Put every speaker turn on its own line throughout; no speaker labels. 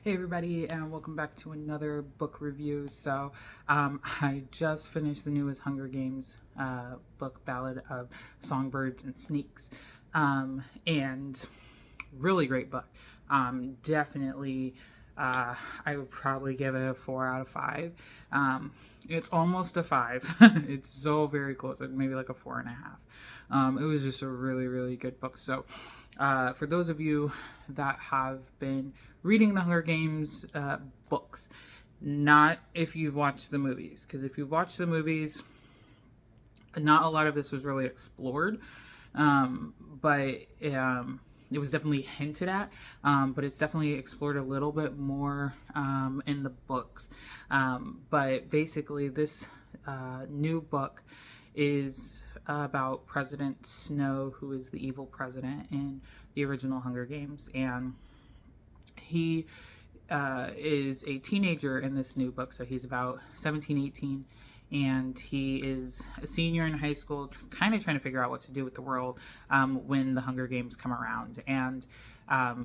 Hey everybody, and welcome back to another book review. I just finished the newest Hunger Games book, Ballad of Songbirds and Sneaks, and really great book. Definitely, I would probably give it a 4 out of 5. It's almost a 5. It's so very close, maybe like a 4.5. It was just a really, really good book. For those of you that have been reading the Hunger Games books, not if you've watched the movies, because if you've watched the movies, not a lot of this was really explored, but it was definitely hinted at, but it's definitely explored a little bit more in the books. But basically, this new book is about President Snow, who is the evil president in the original Hunger Games, and he is a teenager in this new book. So he's about 17, 18, and he is a senior in high school, kind of trying to figure out what to do with the world when the Hunger Games come around. And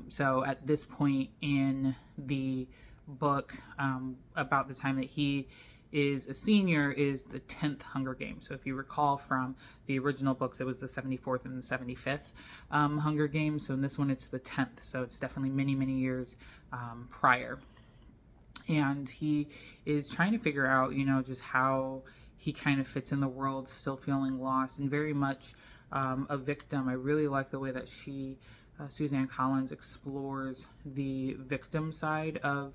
so at this point in the book, about the time that he is a senior, is the 10th Hunger Games. So if you recall from the original books, it was the 74th and the 75th Hunger Games. So in this one, it's the 10th. So it's definitely many, many years prior. And he is trying to figure out, just how he kind of fits in the world, still feeling lost and very much a victim. I really like the way that Suzanne Collins, explores the victim side of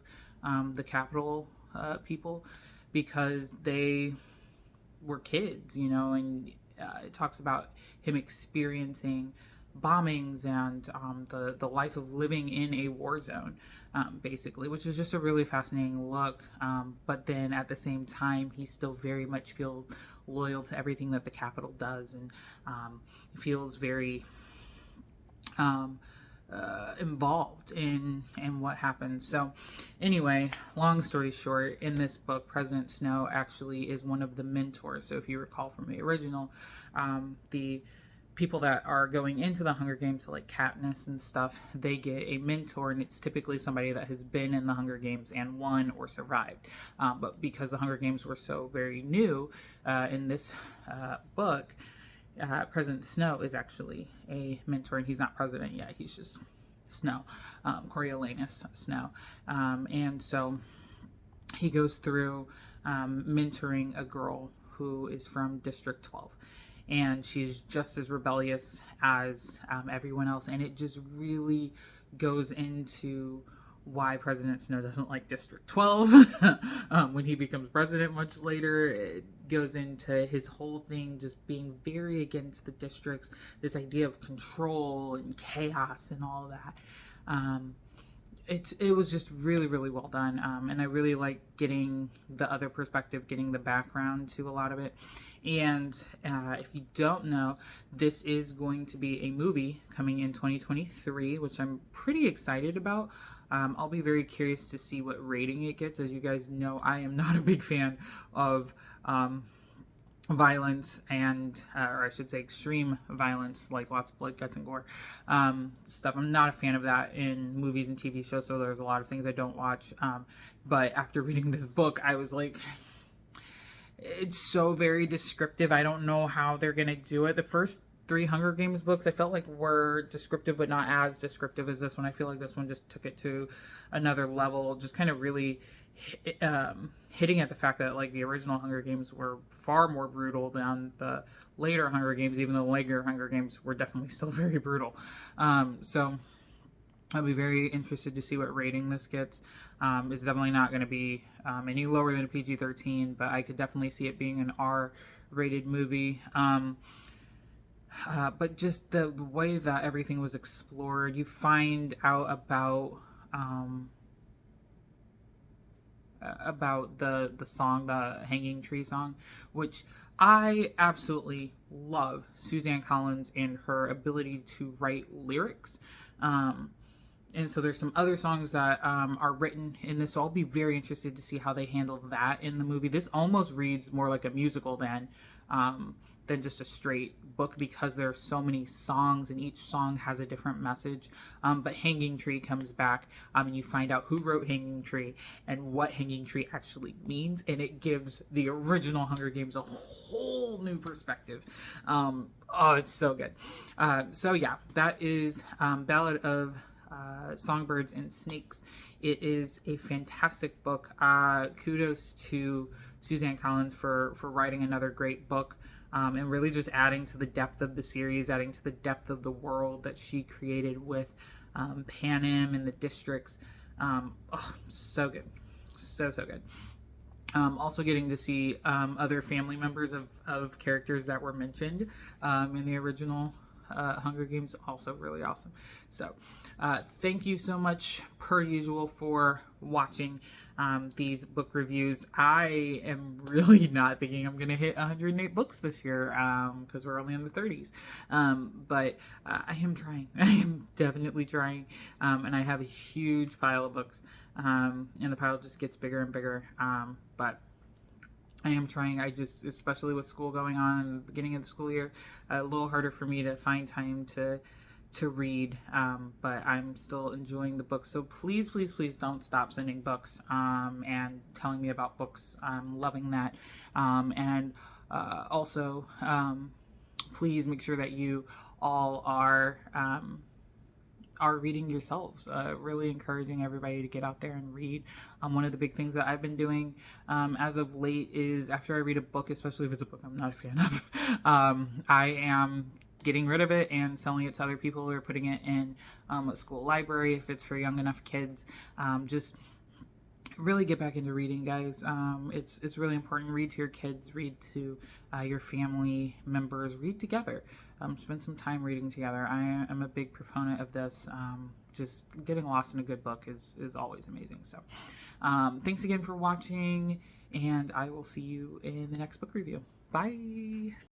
the Capitol people, because they were kids, and it talks about him experiencing bombings and the life of living in a war zone, basically, which is just a really fascinating look. But then at the same time, he still very much feels loyal to everything that the Capitol does, and feels very involved in what happens. So anyway, long story short, in this book, President Snow actually is one of the mentors. So if you recall from the original, the people that are going into the Hunger Games, so like Katniss and stuff, they get a mentor, and it's typically somebody that has been in the Hunger Games and won or survived. But because the Hunger Games were so very new in this book, President Snow is actually a mentor, and he's not president yet. He's just Snow, Coriolanus Snow. And so he goes through mentoring a girl who is from District 12. And she's just as rebellious as everyone else. And it just really goes into why President Snow doesn't like District 12 when he becomes president much later. It goes into his whole thing just being very against the districts, this idea of control and chaos and all that. It was just really, really well done, and I really like getting the other perspective, getting the background to a lot of it. And if you don't know, this is going to be a movie coming in 2023, which I'm pretty excited about. I'll be very curious to see what rating it gets. As you guys know, I am not a big fan of violence or I should say extreme violence, like lots of blood, guts, and gore stuff. I'm not a fan of that in movies and TV shows, so there's a lot of things I don't watch. But after reading this book, I was like, it's so very descriptive. I don't know how they're gonna do it. The first 3 Hunger Games books I felt like were descriptive, but not as descriptive as this one. I feel like this one just took it to another level, just kind of really hitting at the fact that like the original Hunger Games were far more brutal than the later Hunger Games, even though the later Hunger Games were definitely still very brutal. So I'll be very interested to see what rating this gets. It's definitely not going to be any lower than a PG-13, but I could definitely see it being an R-rated movie. But just the way that everything was explored, you find out about the song, the Hanging Tree song, which I absolutely love Suzanne Collins and her ability to write lyrics. And so there's some other songs that are written in this, so I'll be very interested to see how they handle that in the movie. This almost reads more like a musical than than just a straight book, because there are so many songs and each song has a different message. But Hanging Tree comes back, and you find out who wrote Hanging Tree and what Hanging Tree actually means, and it gives the original Hunger Games a whole new perspective. Oh, it's so good. So yeah, that is Ballad of Songbirds and Snakes. It is a fantastic book. Kudos to Suzanne Collins for writing another great book, and really just adding to the depth of the series, adding to the depth of the world that she created with Panem and the districts. So good. So good. Also getting to see other family members of characters that were mentioned in the original Hunger Games, also really awesome. So thank you so much, per usual, for watching these book reviews. I am really not thinking I'm going to hit 108 books this year, because we're only in the 30s. But I am trying. I am definitely trying. And I have a huge pile of books, and the pile just gets bigger and bigger. But I am trying. Especially with school going on in the beginning of the school year, a little harder for me to find time to read, but I'm still enjoying the book. So please don't stop sending books and telling me about books. I'm loving that. And also, please make sure that you all are reading yourselves. Really encouraging everybody to get out there and read. One of the big things that I've been doing as of late is, after I read a book, especially if it's a book I'm not a fan of, I am getting rid of it and selling it to other people who are putting it in a school library if it's for young enough kids. Just really get back into reading, guys. It's really important. Read to your kids, read to your family members, read together. Spend some time reading together. I am a big proponent of this. Just getting lost in a good book is always amazing. So thanks again for watching, and I will see you in the next book review. Bye.